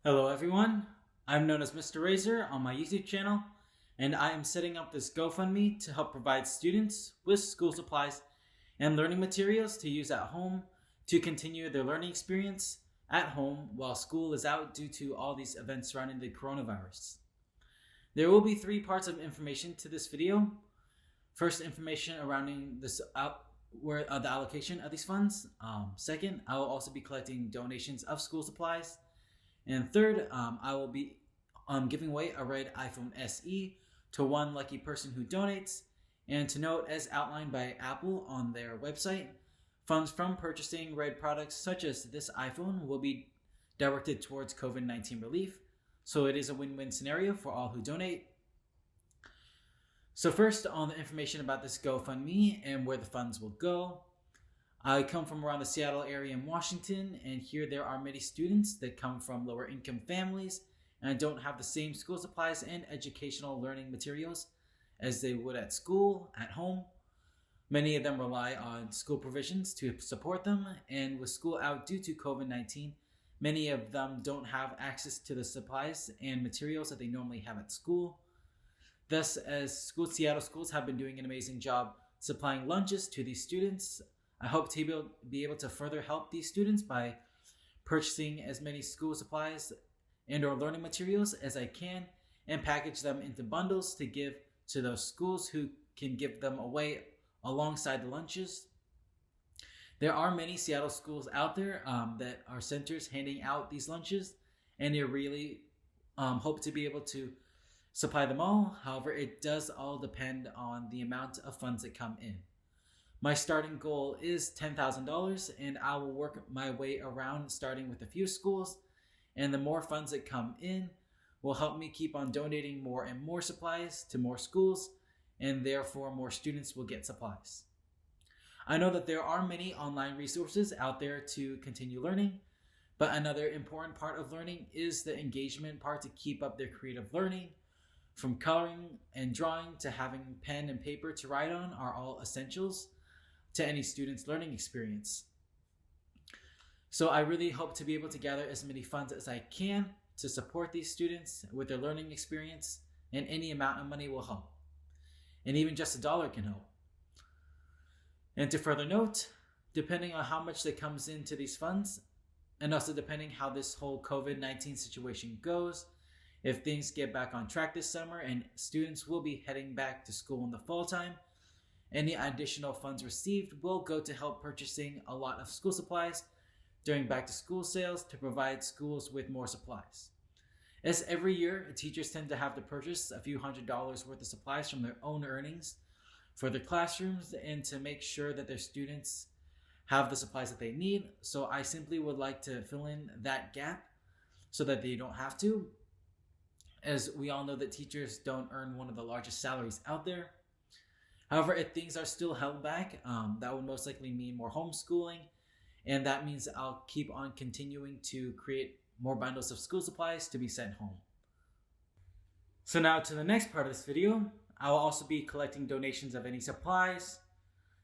Hello everyone, I'm known as Mr. Razor on my YouTube channel, and I am setting up this GoFundMe to help provide students with school supplies and learning materials to use at home to continue their learning experience at home while school is out due to all these events surrounding the coronavirus. There will be 3 parts of information to this video. First, information surrounding the allocation of these funds. Second, I will also be collecting donations of school supplies. And third, I will be giving away a red iPhone SE to one lucky person who donates. And to note, as outlined by Apple on their website, funds from purchasing red products such as this iPhone will be directed towards COVID-19 relief. So it is a win-win scenario for all who donate. So first, on the information about this GoFundMe and where the funds will go. I come from around the Seattle area in Washington, and here there are many students that come from lower income families and don't have the same school supplies and educational learning materials as they would at school, at home. Many of them rely on school provisions to support them, and with school out due to COVID-19, many of them don't have access to the supplies and materials that they normally have at school. Thus, as Seattle schools have been doing an amazing job supplying lunches to these students, I hope to be able to further help these students by purchasing as many school supplies and or learning materials as I can and package them into bundles to give to those schools who can give them away alongside the lunches. There are many Seattle schools out there that are centers handing out these lunches, and they really hope to be able to supply them all. However, it does all depend on the amount of funds that come in. My starting goal is $10,000, and I will work my way around starting with a few schools, and the more funds that come in will help me keep on donating more and more supplies to more schools, and therefore more students will get supplies. I know that there are many online resources out there to continue learning, but another important part of learning is the engagement part to keep up their creative learning. From coloring and drawing to having pen and paper to write on are all essentials to any student's learning experience. So I really hope to be able to gather as many funds as I can to support these students with their learning experience, and any amount of money will help. And even just $1 can help. And to further note, depending on how much that comes into these funds, and also depending how this whole COVID-19 situation goes, if things get back on track this summer and students will be heading back to school in the fall time, any additional funds received will go to help purchasing a lot of school supplies during back-to-school sales to provide schools with more supplies. As every year, teachers tend to have to purchase a few $100s worth of supplies from their own earnings for their classrooms and to make sure that their students have the supplies that they need. So I simply would like to fill in that gap so that they don't have to. As we all know that teachers don't earn one of the largest salaries out there. However, if things are still held back, that would most likely mean more homeschooling, and that means I'll keep on continuing to create more bundles of school supplies to be sent home. So now to the next part of this video, I will also be collecting donations of any supplies.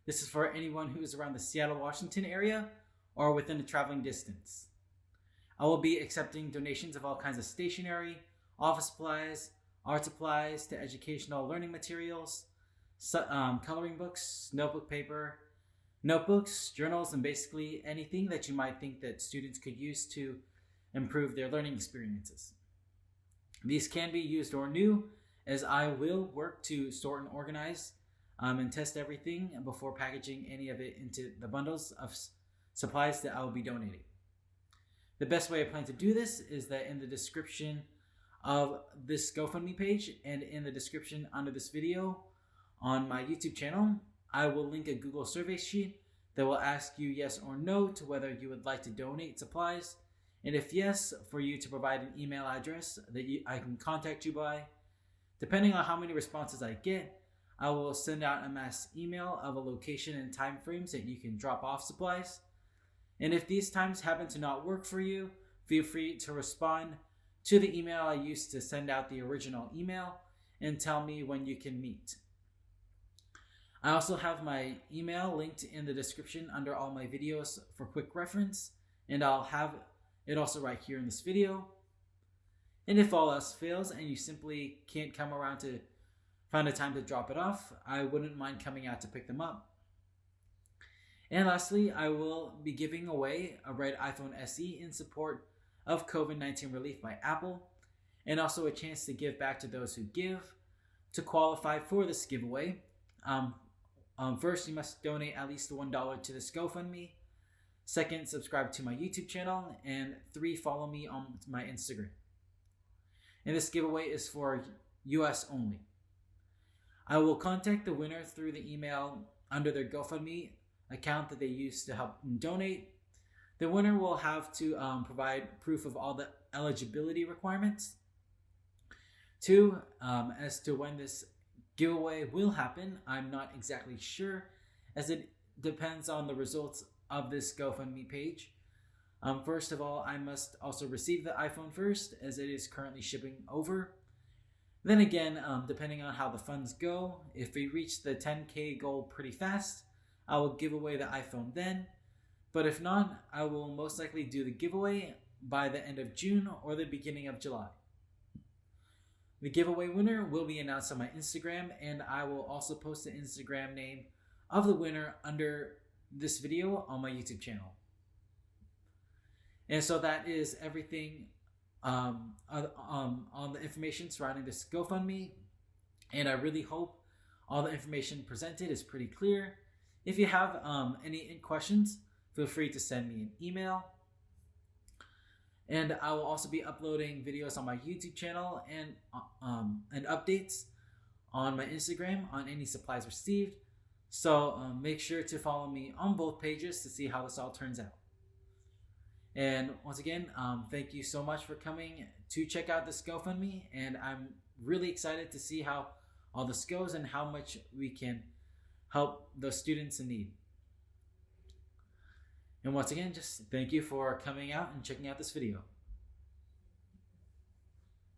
This is for anyone who is around the Seattle, Washington area or within a traveling distance. I will be accepting donations of all kinds of stationery, office supplies, art supplies to educational learning materials, coloring books, notebook paper, notebooks, journals, and basically anything that you might think that students could use to improve their learning experiences. These can be used or new, as I will work to sort and organize and test everything before packaging any of it into the bundles of supplies that I will be donating. The best way I plan to do this is that in the description of this GoFundMe page and in the description under this video on my YouTube channel, I will link a Google survey sheet that will ask you yes or no to whether you would like to donate supplies, and if yes, for you to provide an email address that I can contact you by. Depending on how many responses I get, I will send out a mass email of a location and time frames that you can drop off supplies. And if these times happen to not work for you, feel free to respond to the email I used to send out the original email and tell me when you can meet. I also have my email linked in the description under all my videos for quick reference, and I'll have it also right here in this video. And if all else fails and you simply can't come around to find a time to drop it off, I wouldn't mind coming out to pick them up. And lastly, I will be giving away a red iPhone SE in support of COVID-19 relief by Apple, and also a chance to give back to those who give. To qualify for this giveaway, first, you must donate at least $1 to this GoFundMe. Second, subscribe to my YouTube channel. And 3, follow me on my Instagram. And this giveaway is for US only. I will contact the winner through the email under their GoFundMe account that they use to help donate. The winner will have to provide proof of all the eligibility requirements. 2, as to when this giveaway will happen, I'm not exactly sure, as it depends on the results of this GoFundMe page. First of all, I must also receive the iPhone first, as it is currently shipping over. Then again, depending on how the funds go, if we reach the 10K goal pretty fast, I will give away the iPhone then. But if not, I will most likely do the giveaway by the end of June or the beginning of July. The giveaway winner will be announced on my Instagram, and I will also post the Instagram name of the winner under this video on my YouTube channel. And so that is everything on the information surrounding this GoFundMe, and I really hope all the information presented is pretty clear. If you have any questions, feel free to send me an email. And I will also be uploading videos on my YouTube channel and updates on my Instagram on any supplies received. So make sure to follow me on both pages to see how this all turns out. And once again, thank you so much for coming to check out this GoFundMe. And I'm really excited to see how all this goes and how much we can help the students in need. And once again, just thank you for coming out and checking out this video.